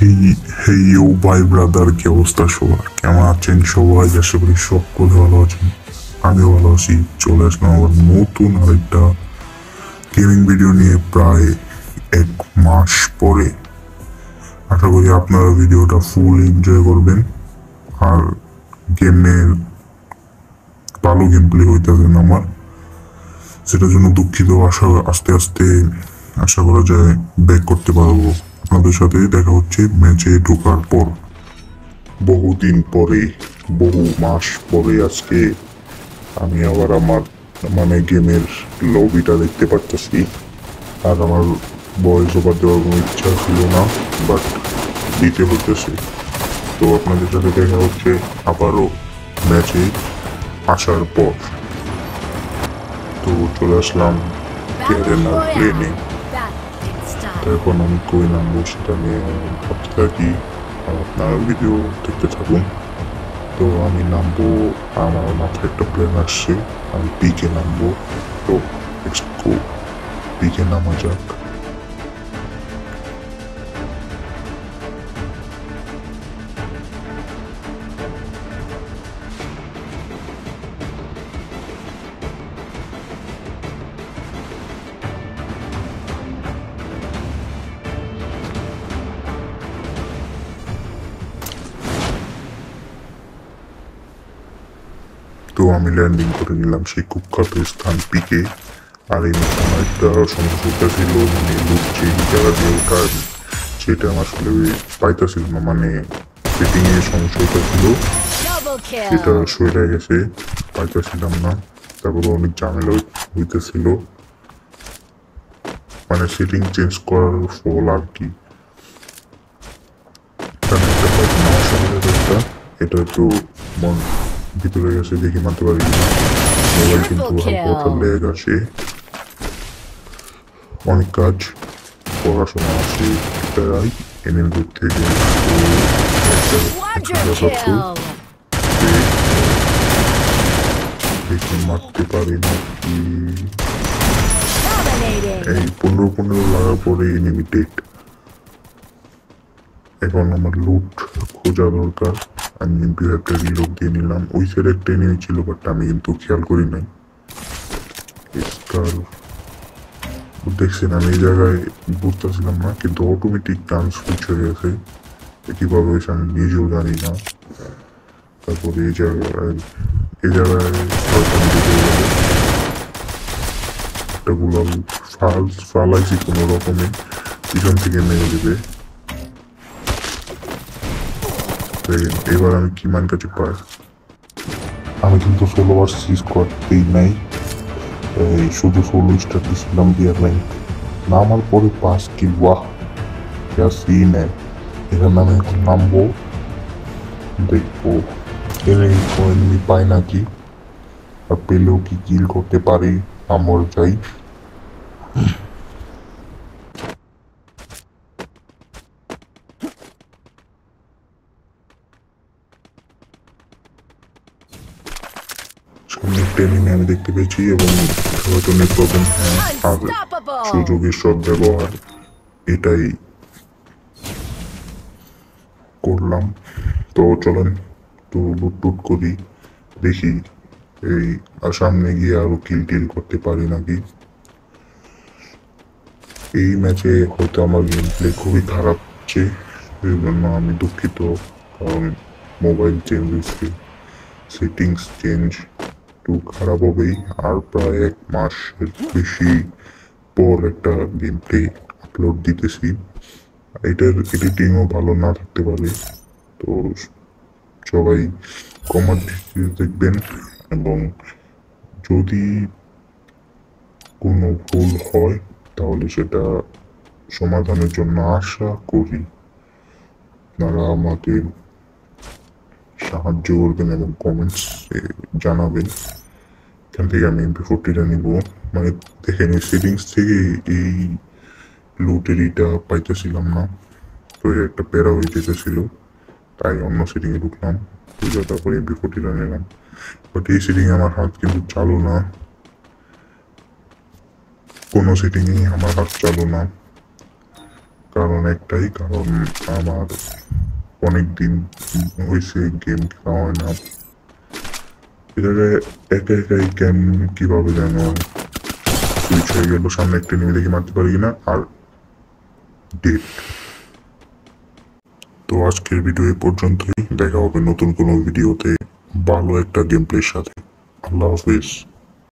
হেই হেই ও ভাই ব্রাদার, কি অবস্থা সবার? কেমন আছেন সবাই? আশা করি সকলে ভালো আছেন। আমি ভালো আছি। চলে আসলাম আবার নতুন আরেকটা গেমিং ভিডিও নিয়ে প্রায় 1 মাস পরে। আশা করি আপনারা ভিডিওটা ফুল এনজয় করবেন আর গেমের ভালো গেম প্লে হইতেছে না আমার, সেটার জন্য দুঃখিত। আস্তে আস্তে আশা করা যায় ব্যাক করতে পারবো। আপনাদের সাথে দেখা হচ্ছে ম্যাচে ঢোকার পর। বহুদিন পরে, বহু মাস পরে আজকে আমি আবার আমার গেমের লবিটা দেখতে পারতেছি। আর আমার ভয়েস ওভার দেওয়ার কোনো ইচ্ছা ছিল না, বাট দিতে হতেছে। তো আপনাদের সাথে দেখা হচ্ছে আবারও ম্যাচে আসার পর। তো চলে আসলাম ক্যারেনার প্লেনে। তো এখন আমি কই নামবো সেটা নিয়ে ভাবতে থাকি, আর আপনারা ভিডিও দেখতে থাকুন। তো আমি নামবো, আমার মাথায় একটা প্ল্যান আসছে, আমি পিকে নামবো। তো পিকে নামা যাক। তো আমি ল্যান্ডিং করে নিলাম সেই কুখ্যাত স্থান পিকে। আর এই আমার একটা সমস্যা ছিল, মানে লুট যে জায়গা দিয়ে ওঠার, সেটা আমার আসলে পাইতেছিল না, মানে সেটিং এর সমস্যাটা ছিল, সেটা সরে গেছে, পাইতেছিলাম না। তারপরে অনেক ঝামেলা হইতেছিল, মানে সেটিং চেঞ্জ করার ফল আর কি। এটা একটু মন ভিতরে গেছে, দেখি মানতে পারি কিনা। মোবাইল কিন্তু হালকা ল্যাগ আসে, অনেক কাজ পড়াশোনা আছে প্রায় এনের দূর থেকে। দেখি মারতে পারি নাকি। এই 15 লাগার পরে এনিমি ডেট। এখন আমার লুট খোঁজা দরকার। আমি কিন্তু একটা রিলোড দিয়ে নিলাম। ওই সাইড একটা এনিমি ছিল, বাট আমি কিন্তু খেয়াল করি নাই। দেখছেন আমি এই জায়গায় বুঝতেছিলাম না, কিন্তু অটোমেটিক গান সুইচ হয়ে গেছে। কিভাবে হয়েছে আমি নিজেও জানি না। তারপরে এই জায়গায় একটা গুলাল ফালাইছি কোনো রকমে, পিছন থেকে মেরে দেবে। এবার আমি কি মান কাছে পাই। আমি কিন্তু 16 ভার্সেস করতেই নাই, শুধু 16 স্টার দিয়েছিলাম বিয়ার র্যাঙ্ক। নামার পরে 5 কিল, ওয়াহ যা সিন। এখানে আমি এখন নামবো, দেখবো এনিমি পাই নাকি, আর পেলেও কি কিল করতে পারি। আমার যাই। সামনে একটা এনিমি আমি দেখতে পেয়েছি, এবং হয়তো নেটওয়ার্ক, হ্যাঁ, আর সুযোগের সদ্ব্যবহার, এটাই করলাম। তো চলেন একটু লুট করি, দেখি এই আর সামনে গিয়ে আরো কিল টিল করতে পারি নাকি। এই ম্যাচে হয়তো আমার গেম প্লে খুবই খারাপ হচ্ছে, এই জন্য আমি দুঃখিত। কারণ মোবাইল চেঞ্জ হয়েছে, সেটিংস চেঞ্জ, একটু খারাপ হবেই। আর প্রায় 1 মাসের বেশি পর একটা গেম প্লে আপলোড দিতেছি। এটার এডিটিংও ভালো না থাকতে পারে। তো সবাই কমেন্ট দেখবেন, এবং যদি কোনো ভুল হয় তাহলে সেটা সমাধানের জন্য আশা করি আপনারা আমাকে সাহায্য করবেন এবং কমেন্টস জানাবেন। এখান থেকে আমি MP40টা নিব। মানে দেখেন এই সেটিংস থেকে এই লুটের এটা পাইতেছিলাম না, তো একটা প্যারা হয়ে যেতেছিল, তাই অন্য সেটিংয়ে ঢুকলাম, তারপরে MP40টা নিলাম। বাট এই সেটিংয়ে আমার হাত কিন্তু চালু না, কোনো সেটিংয়ে আমার হাত চালু না। কারণ একটাই, কারণ আমার অনেক দিন হয়েছে গেম খেলা হয় না। এটাকে একা একাই গেম কিভাবে যেন সুইচ হয়ে গেল, সামনে একটা নেমে দেখি মারতে পারি কিনা, আর ডেট। তো আজকের ভিডিও এই পর্যন্তই, দেখা হবে নতুন কোনো ভিডিওতে ভালো একটা গেম প্লের সাথে। আল্লাহ হাফিজ।